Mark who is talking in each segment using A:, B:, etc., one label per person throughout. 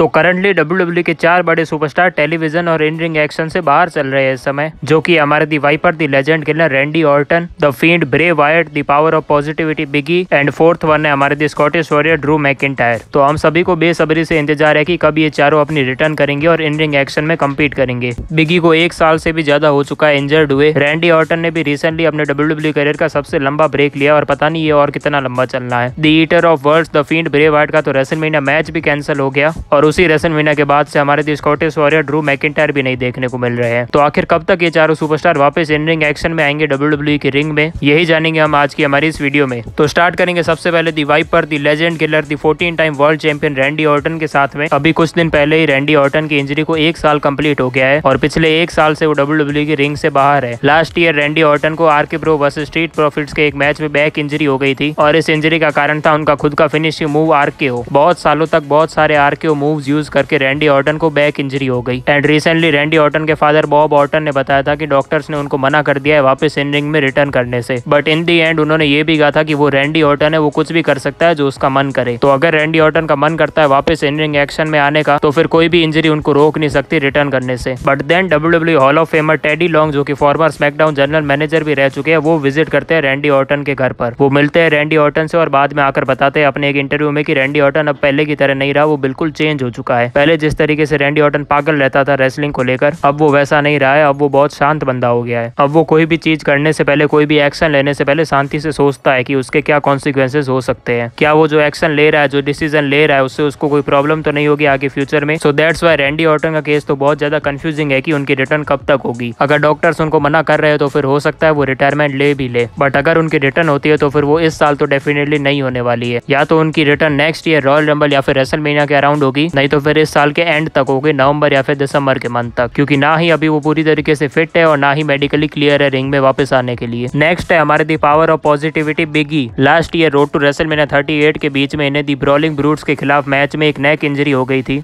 A: तो currently WWE के 4 बड़े सुपरस्टार टेलीविजन और इन रिंग एक्शन से बाहर चल रहे हैं इस समय, जो कि हमारे the viper, the legend killer Randy Orton, the fiend Bray Wyatt, the power of positivity Biggie and fourth one है हमारे the Scottish warrior Drew McIntyre. तो हम सभी को बेसब्री से इंतजार है कि कब ये चारों अपनी रिटर्न करेंगे और इन रिंग एक्शन में कम्पीट करेंगे। बिगी को 1 साल से भी ज्यादा हो चुका है इंजर्ड हुए। रैंडी ऑर्टन ने भी रिसेंटली अपने WWE करियर का सबसे लंबा ब्रेक लिया और पता नहीं ये और कितना लंबा चलना है। The eater of words, the fiend Bray वायट का तो रेसलमेनिया मैच भी कैंसिल हो गया और उसी रेसलमेनिया के बाद से हमारे the Scottish warrior Drew McIntyre भी नहीं देखने को मिल रहे हैं। तो आखिर कब तक ये चारों सुपरस्टार वापस इन रिंग एक्शन में आएंगे WWE की रिंग में, यही जानेंगे हम आज की हमारी इस वीडियो में। तो स्टार्ट करेंगे सबसे पहले the viper, the legend killer, the 14 time world champion Randy Orton के साथ में। अभी कुछ दिन पहले ही रैंडी ऑर्टन की इंजरी को 1 साल कंप्लीट हो गया है और पिछले 1 साल से वो WWE की रिंग से बाहर है। लास्ट ईयर रैंडी ऑर्टन को RK Bro versus street profits के एक मैच में बैक इंजरी हो गई थी और इस इंजरी का कारण था उनका खुद का फिनिशिंग मूव आरकेओ। बहुत सालों तक बहुत सारे आरकेओ मूव्स यूज करके रैंडी ऑर्टन को बैक इंजरी हो गई एंड रिसेंटली रैंडी ऑर्टन के फादर बॉब ऑर्टन ने बताया था कि डॉक्टर्स ने उनको मना कर दिया है वापस इन रिंग में रिटर्न करने से, बट इन दी एंड उन्होंने ये भी कहा था कि वो रैंडी ऑर्टन है, वो कुछ भी कर सकता है जो उसका मन करे। तो अगर रैंडी ऑर्टन का मन करता है वापस इन रिंग एक्शन में आने का तो फिर कोई भी इंजरी उनको रोक नहीं सकती रिटर्न करने से। But then WWE hall of famer Teddy Long, जो कि फॉर्मर स्मैकडाउन जनरल मैनेजर भी रह चुके हैं, वो विजिट करते हैं रैंडी ऑर्टन के घर पर। वो मिलते हैं रैंडी ऑर्टन से और बाद में आकर बताते हैं अपने एक इंटरव्यू में कि रैंडी ऑर्टन अब पहले की तरह नहीं रहा, वो बिल्कुल चेंज हो चुका है। पहले जिस तरीके से रैंडी ऑर्टन पागल रहता था रेसलिंग को लेकर, अब वो वैसा नहीं रहा है। अब वो बहुत शांत बंदा हो गया है। अब वो कोई भी चीज करने से पहले, कोई भी एक्शन लेने से पहले शांति से सोचता है कि उसके क्या कॉन्सिक्वेंसेस हो सकते हैं, क्या वो जो एक्शन ले रहा है, जो डिसीजन ले रहा है, उससे उसको कोई प्रॉब्लम तो नहीं होगी आगे फ्यूचर में। So that's why Randy Orton का केस तो बहुत ज्यादा कंफ्यूजिंग है कि उनकी रिटर्न कब तक होगी। अगर डॉक्टर्स उनको मना कर रहे हैं तो फिर हो सकता है वो रिटायरमेंट ले भी ले, बट अगर उनकी रिटर्न होती है तो फिर वो इस साल तो डेफिनेटली नहीं होने वाली है। या तो उनकी return next year royal rumble या फिर रेसलमेनिया के अराउंड होगी, नहीं तो फिर इस साल के एंड तक होगी, नवंबर या फिर दिसंबर के मंथ तक, क्योंकि ना ही अभी वो पूरी तरीके से फिट है और ना ही मेडिकली क्लियर है रिंग में वापस आने के लिए। नेक्स्ट है हमारे the power of positivity Biggie. Last year road to WrestleMania 38 के बीच में इन्हें दी ब्रॉलिंग ब्रूट्स के खिलाफ मैच में एक नेक इंजरी हो गई थी।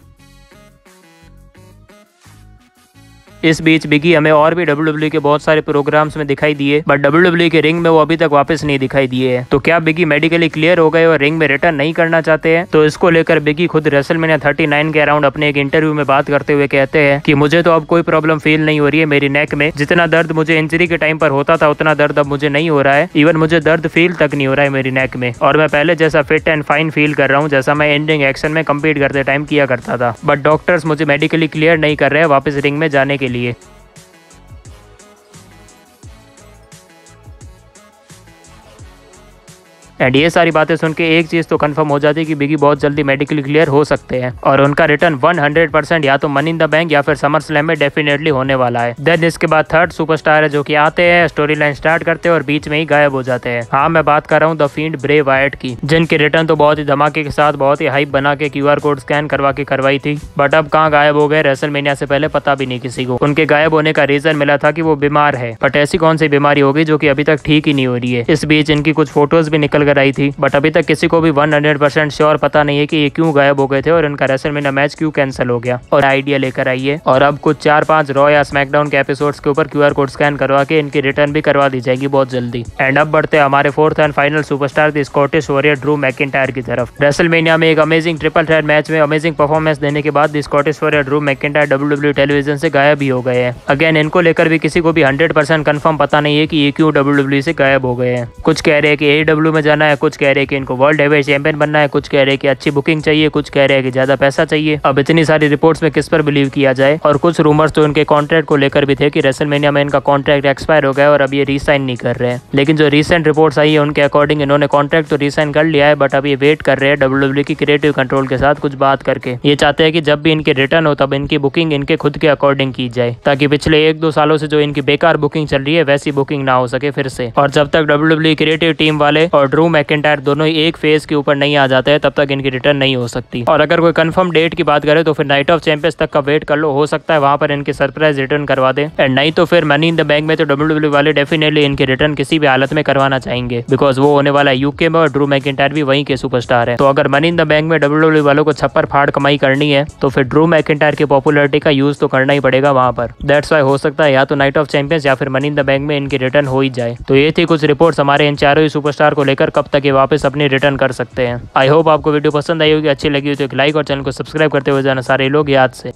A: इस बीच बिगी हमें और भी WWE के बहुत सारे प्रोग्राम्स में दिखाई दिए, बट WWE के रिंग में वो अभी तक वापस नहीं दिखाई दिए हैं। तो क्या बिगी मेडिकली क्लियर हो गए और रिंग में रिटर्न नहीं करना चाहते हैं? तो इसको लेकर बिगी खुद रेसलमेनिया 39 के अराउंड अपने एक इंटरव्यू में बात करते हुए कहते हैं कि मुझे तो अब कोई प्रॉब्लम फील नहीं हो रही है मेरी नेक में। जितना दर्द मुझे इंजरी के टाइम पर होता था उतना दर्द अब मुझे नहीं हो रहा है। इवन मुझे दर्द फील तक नहीं हो रहा है मेरी नेक में और मैं पहले जैसा फिट एंड फाइन फील कर रहा हूँ जैसा मैं इन रिंग एक्शन में कम्पीट करते टाइम किया करता था। बट डॉक्टर्स मुझे मेडिकली क्लियर नहीं कर रहे हैं वापस रिंग में जाने के लिए। एंड ये सारी बातें सुन के एक चीज तो कंफर्म हो जाती है कि बिगी बहुत जल्दी मेडिकली क्लियर हो सकते हैं और उनका रिटर्न 100% या तो मनी इन द बैंक या फिर समर स्लैम में डेफिनेटली होने वाला है। देन इसके बाद थर्ड सुपरस्टार है जो कि आते हैं, स्टोरी लाइन स्टार्ट करते हैं और बीच में ही गायब हो जाते हैं। हाँ, मैं बात कर रहा हूँ द फील्ड ब्रे वायट की, जिनकी रिटर्न तो बहुत ही धमाके के साथ, बहुत ही हाइप बना के QR कोड स्कैन करवा के करवाई थी, बट अब कहाँ गायब हो गए रेसलमेनिया से पहले पता भी नहीं किसी को। उनके गायब होने का रीजन मिला था कि वो बीमार है, बट ऐसी कौन सी बीमारी होगी जो कि अभी तक ठीक ही नहीं हो रही है। इस बीच इनकी कुछ फोटोज भी निकल कर आई थी, बट अभी तक किसी को भी 100% श्योर पता नहीं है कि ये क्यों गायब हो गए थे और इनका रेसलमेनिया मैच क्यों कैंसिल हो गया। और आइडिया लेकर आई है और अब कुछ 4-5 रॉ या स्मैकडाउन के एपिसोड्स के ऊपर QR कोड स्कैन करवा के इनकी रिटर्न भी करवा दी जाएगी बहुत जल्दी। एंड अब बढ़ते हैं हमारे fourth and final superstar the Scottish warrior Drew McIntyre की तरफ। रेसलमेनिया में एक अमेजिंग ट्रिपल थ्रेट मैच में अमेजिंग परफॉर्मेंस देने के बाद the Scottish warrior Drew McIntyre WWE television से गायब ही हो गए हैं। अगेन इनको लेकर भी किसी को भी 100% कंफर्म पता नहीं है कि ये क्यों WWE से गायब हो गए हैं। कुछ कह रहे हैं कि AEW में जाना है, कुछ कह रहे हैं कि इनको वर्ल्ड हेवीवेट चैंपियन बनना है, कुछ कह रहे हैं कि अच्छी बुकिंग चाहिए, कुछ कह रहे हैं कि ज्यादा पैसा चाहिए। अब इतनी सारी रिपोर्ट्स में किस पर बिलीव किया जाए? और कुछ रूमर्स तो इनके कॉन्ट्रैक्ट को लेकर भी थे कि रेसलमेनिया में इनका कॉन्ट्रैक्ट एक्सपायर हो गया और अब ये रीसाइन नहीं कर रहे हैं। लेकिन जो रिसेंट रिपोर्ट्स आई है उनके अकॉर्डिंग इन्होंने कॉन्ट्रैक्ट तो रीसाइन कर लिया है, बट अब ये वेट कर रहे हैं WWE की क्रिएटिव कंट्रोल के साथ कुछ बात करके। ये चाहते हैं कि जब भी इनकी रिटर्न हो तब इनकी बुकिंग इनके खुद के अकॉर्डिंग की जाए, ताकि पिछले 1-2 सालों से जो इनकी बेकार बुकिंग चल रही है वैसी बुकिंग ना हो सके फिर से। और जब तक WWE क्रिएटिव टीम वाले और ड्रू मैकिंटायर दोनों ही एक फेज के ऊपर नहीं आ जाते हैं तब तक इनकी रिटर्न नहीं हो सकती। और अगर कोई कंफर्म डेट की बात करें तो फिर नाइट ऑफ चैंपियंस तक का वेट कर लो, हो सकता है वहां पर इनकी सरप्राइज रिटर्न करवा दे। एंड नहीं तो फिर मनी इन द बैंक में तो WWE वाले डेफिनेटली इनकी रिटर्न किसी भी हालत में करवाना चाहेंगे, बिकॉज वो होने वाला है यूके में और ड्रू मैकिंटायर भी वहीं के सुपरस्टार है। तो अगर मनी इन द बैंक में WWE वालों को छप्पर फाड़ कमाई करनी है तो फिर ड्रू मैकिंटायर की पॉपुलैरिटी का यूज तो करना ही पड़ेगा वहां पर। दैट्स व्हाई हो सकता है या तो नाइट ऑफ चैंपियंस या फिर मनी इन द बैंक में इनकी रिटर्न हो ही जाए। तो ये थी कुछ रिपोर्ट्स हमारे इन चारों ही सुपरस्टार को लेकर। कर कब तक ये वापस अपनी रिटर्न कर सकते हैं। आई होप आपको वीडियो पसंद आई होगी, अच्छी लगी हो तो एक लाइक और चैनल को सब्सक्राइब करते हुए जाना सारे लोग याद से।